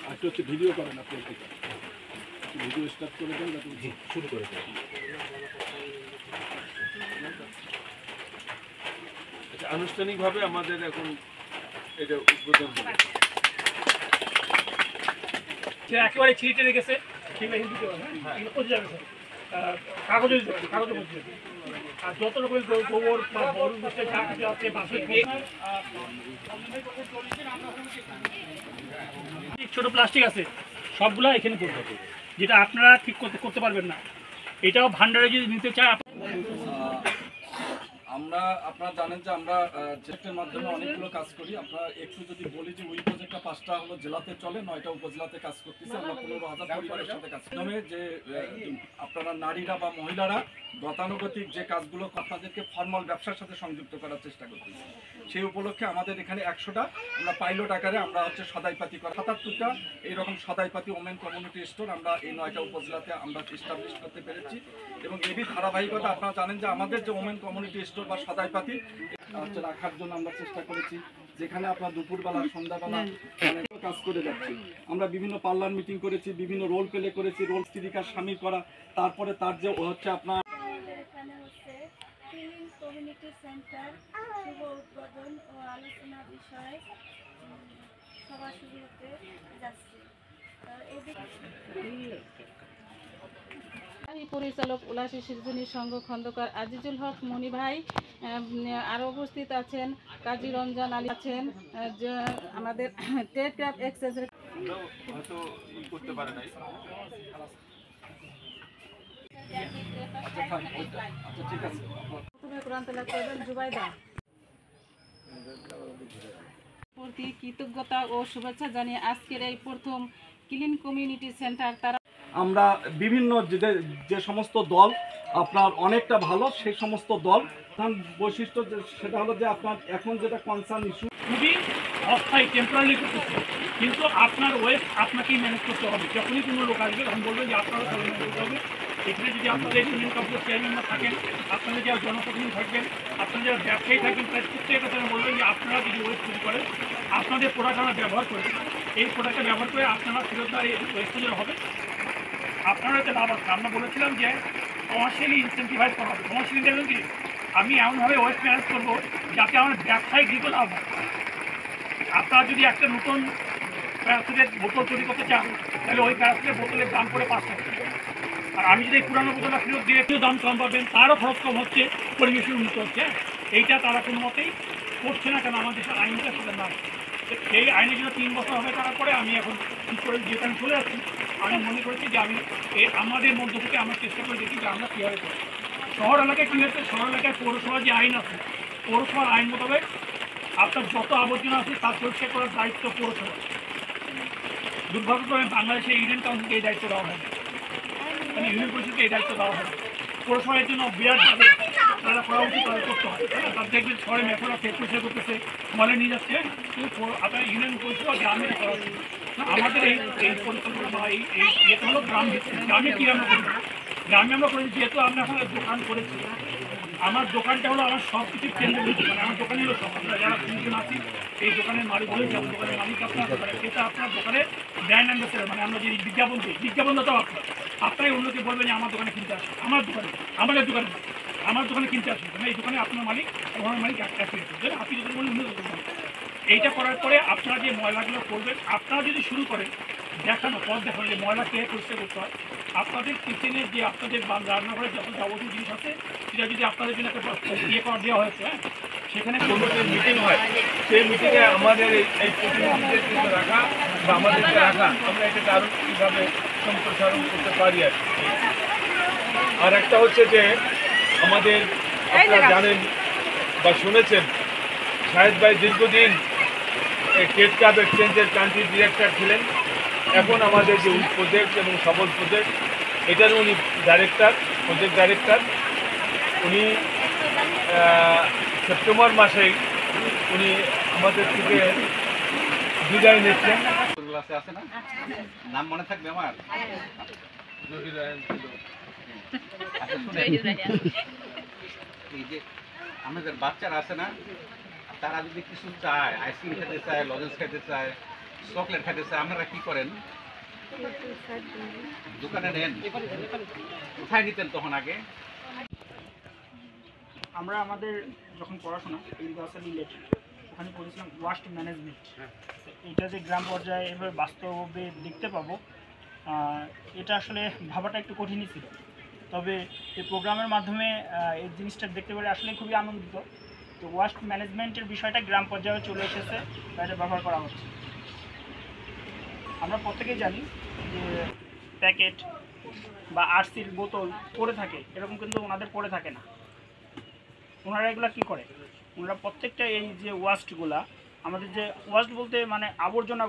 আর হচ্ছে ভিডিও করেন আপনি, ভিডিও স্টার্ট করে দেন, শুরু করে দেন। আচ্ছা, আনুষ্ঠানিকভাবে আমাদের এখন এটা উদ্বোধন হবে। একেবারে ছিঁড়ে রেখেছে, কাগজে কাগজে আর যত রকমের গোবর বা গরু বসে যা কিছু আছে বাসের ছোট প্লাস্টিক আছে সবগুলা এখানে পড়বে, যেটা আপনারা ঠিক করতে পারবেন না। এটাও ভান্ডারে যদি নিতে চায় আমরা আপনারা জানেন যে আমরা চেষ্টার মাধ্যমে অনেকগুলো কাজ করি। আপনারা একটু যদি বলি যে ওই প্রজেক্টটা 5টা হলো জেলাতে চলে, 9টা উপজেলাতে কাজ করতেছে। আমরা 15,000 পরিবারের সাথে কাজ করি। যে আপনারা নারীরা বা মহিলারা গতানুগতিক যে কাজগুলো আপনাদেরকে ফর্মাল ব্যবসার সাথে সংযুক্ত করার চেষ্টা করতেছি, সেই উপলক্ষে আমাদের এখানে 100টা আমরা পাইলট আকারে আমরা হচ্ছে সদাইপাতি করা 77টা এইরকম সদাইপাতি ওমেন কমিউনিটি স্টোর আমরা এই 9টা উপজেলাতে আমরা এস্টাবলিশ করতে পেরেছি। এবং এরই ধারাবাহিকতা আপনারা জানেন যে আমাদের যে ওমেন কমিউনিটি স্টোর বা সদাইপাতি হচ্ছে রাখার জন্য আমরা চেষ্টা করেছি, যেখানে আপনার দুপুরবেলা সন্ধ্যাবেলা অনেক কাজ করে যাচ্ছি। আমরা বিভিন্ন পার্লার মিটিং করেছি, বিভিন্ন রোল প্লে করেছি, রোল স্ত্রীকার স্বামী করা, তারপরে তার যে হচ্ছে আপনার কমিউনিটি সেন্টার শুভ উদ্বোধন ও আলোচনা বিষয় সভা শুরু হতে যাচ্ছে। পরিচালক উলাসী শিরজনী সংঘ খন্দকার আজিজুল হক মনি ভাই, আরও উপস্থিত আছেন কাজী রমজান আলী আছেন, আমাদের টেলিগ্রাফ এক্সচেঞ্জের হয়তো করতে পারে নাই। জুবাইদা প্রতি কৃতজ্ঞতা ও শুভেচ্ছা জানিয়ে আজকের এই প্রথম ক্লিন কমিউনিটি সেন্টার তারা আমরা বিভিন্ন যে সমস্ত দল আপনার অনেকটা ভালো, সেই সমস্ত দল বৈশিষ্ট্য সেটা হলো যে আপনার এখন যেটা কনসার্ন ইস্যু খুবই অস্থায়ী টেম্পোরারি করতেছে, কিন্তু আপনার ওয়েব আপনাকেই ম্যানেজ করতে হবে। যখনই কোনো লোক আসবে তখন বলবেন যে আপনারা সবাই ম্যানেজ করতে হবে। এখানে যদি আপনাদের ইউনিয়ন কাউন্সিলের চেয়ারম্যানরা থাকেন, আপনারা যারা জনপ্রতিনিধি থাকবেন, আপনারা যারা ব্যবসায়ী থাকবেন, তাই প্রত্যেকের কথা বলবেন যে আপনারা যদি ওয়েব তৈরি করেন আপনাদের প্রোডাক্ট আমরা ব্যবহার করি, এই প্রোডাক্টটা ব্যবহার করে আপনারা ফেরতদার এই ওয়েব তৈরি হবে। আপনারা হচ্ছে লাভ আছে। আমরা বলেছিলাম যে কমার্শিয়ালি ইনসেন্টিভাইজ করা হবে। কমার্শিয়ালি দেখবেন কি আমি এমনভাবে ওয়েস্ট ম্যানেজ করবো যাতে আমার ব্যবসায়িক দিকে লাভ হয়। আপনারা যদি একটা নতুন প্যারাসুটের বোতল তৈরি করতে চান, তাহলে ওই প্যারাসুটের বোতলের দাম পড়ে 5 টাকা। আর আমি যদি পুরানো বোতলটা ফেরত দিয়ে একটু দাম কম পাবেন, তারও খরচ কম হচ্ছে, পরিবেশের উন্নত হচ্ছে। এইটা তারা কোনো মতেই করছে না, কেন আমাদের দেশের আইনটা সেটা না। সেই আইনের জন্য 3 বছর হবে তারা করে। আমি এখন ঠিক করে যেখানে চলে যাচ্ছি, আমি মনে করেছি যে আমি আমাদের মধ্য থেকে আমরা চেষ্টা করে দেখি যে আমরা কীভাবে করি। শহর এলাকায় কী হচ্ছে, শহর এলাকায় পৌরসভার যে আইন আছে, পৌরসভার আইন মোতাবেক আপনার যত আবর্জনা আছে তার পরিষ্কার করার দায়িত্ব পৌরসভা। দুর্ভাগ্যক্রমে বাংলাদেশে ইউনিয়ন কাউন্সিলকে এই দায়িত্ব দেওয়া হয় না, মানে ইউনিয়ন পরিষদকে এই দায়িত্ব দেওয়া হয় না। পৌরসভার জন্য বিরাটভাবে তারা করা উচিত, তাদের করতে হয়। তার দেখবেন শহরে মেট্রোরা পরিষ্কার করতেছে, মলে নিয়ে যাচ্ছে, কিন্তু আপনার ইউনিয়ন পরিষেবা গ্রামে করা উচিত। আমাদের এই পরিকল্পনা বা এই ইয়েটা হলো গ্রাম ভিত্তিক। গ্রামে কী আমরা করি, গ্রামে আমরা করি, যেহেতু আমরা এখন দোকান করেছি, আমার দোকানটা হলো আমার সব কিছু কেন্দ্র, মানে আমার দোকানে হলো সব। আমরা যারা তিনজন আছি এই দোকানের মালিক বলে, যেমন দোকানের মালিক আপনার দোকানে, এটা আপনার দোকানের ব্র্যান্ড অ্যাম্বাসেডর, মানে আমরা যে বিজ্ঞাপন দিই, বিজ্ঞাপনটাও আপনারাই অন্যকে বলবেন যে আমার দোকানে কিনতে আসুন, আমার দোকানে, আমাদের দোকানে, আমার দোকানে কিনতে আসুন, মানে এই দোকানে আপনার মালিক ওনার মালিক একই রকম, আপনি যদি বলেন অন্য দোকান। এইটা করার পরে আপনারা যে ময়লাগুলো করবেন, আপনারা যদি শুরু করেন দেখানো, পথ দেখানো যে ময়লা কে পরিষ্কার করতে হয়। আপনাদের কিচেনের যে আপনাদের রান্নাঘরের যত যাবতীয় জিনিস আছে, সেটা যদি আপনাদের জন্য একটা ইয়ে করা দেওয়া হয়েছে, সেখানে কোনো যে মিটিং হয়, সেই মিটিংয়ে আমাদের এই প্রতিনিধিদের কিন্তু রাখা বা আমাদেরকে রাখা, আমরা এটাকে আরও কীভাবে সম্প্রসারণ করতে পারি। আর একটা হচ্ছে যে আমাদের আপনারা জানেন বা শুনেছেন, শাহেদ ভাই দীর্ঘদিন টেলিগ্রাফ এক্সচেঞ্জের কান্ট্রি ডিরেক্টর ছিলেন। এখন আমাদের যে প্রজেক্ট এবং সবল প্রজেক্ট, এটার উনি প্রজেক্ট ডাইরেক্টর। উনি সেপ্টেম্বর মাসেই উনি আমাদের থেকে বিদায় নিচ্ছেন। আছে না, নাম মনে থাকবে আমার? এই যে আমাদের বাচ্চারা আছে না, তারা যদি কিছু চায়, আইসক্রিম খেতে চায়, লজেন্স খেতে চায়, চকলেট খাইতেছে, আপনারা কি করেন? দোকানে নেন? কোথায় নিতেন তখন আগে? আমরা আমাদের যখন পড়াশোনা ইউনিভার্সাল রিলেটেড ওখানে পড়েছিলাম ওয়াস্ট ম্যানেজমেন্ট। এটা যে গ্রাম পর্যায়ে এভাবে বাস্তবে দেখতে পাবো, এটা আসলে ভাবাটা একটু কঠিনই ছিল। তবে এই প্রোগ্রামের মাধ্যমে এই জিনিসটা দেখতে পেরে আসলে খুবই আনন্দিত। তো ওয়াস্ট ম্যানেজমেন্টের বিষয়টা গ্রাম পর্যায়ে চলে এসেছে, এটা ব্যবহার করা হচ্ছে। আমরা প্রত্যেকেই জানি যে প্যাকেট বা আরসির বোতল পড়ে থাকে, এরকম কিন্তু ওনাদের পড়ে থাকে না। ওনারা এগুলো কী করে, ওনারা প্রত্যেকটা এই যে ওয়াস্টগুলা, আমাদের যে ওয়াস্ট বলতে মানে আবর্জনা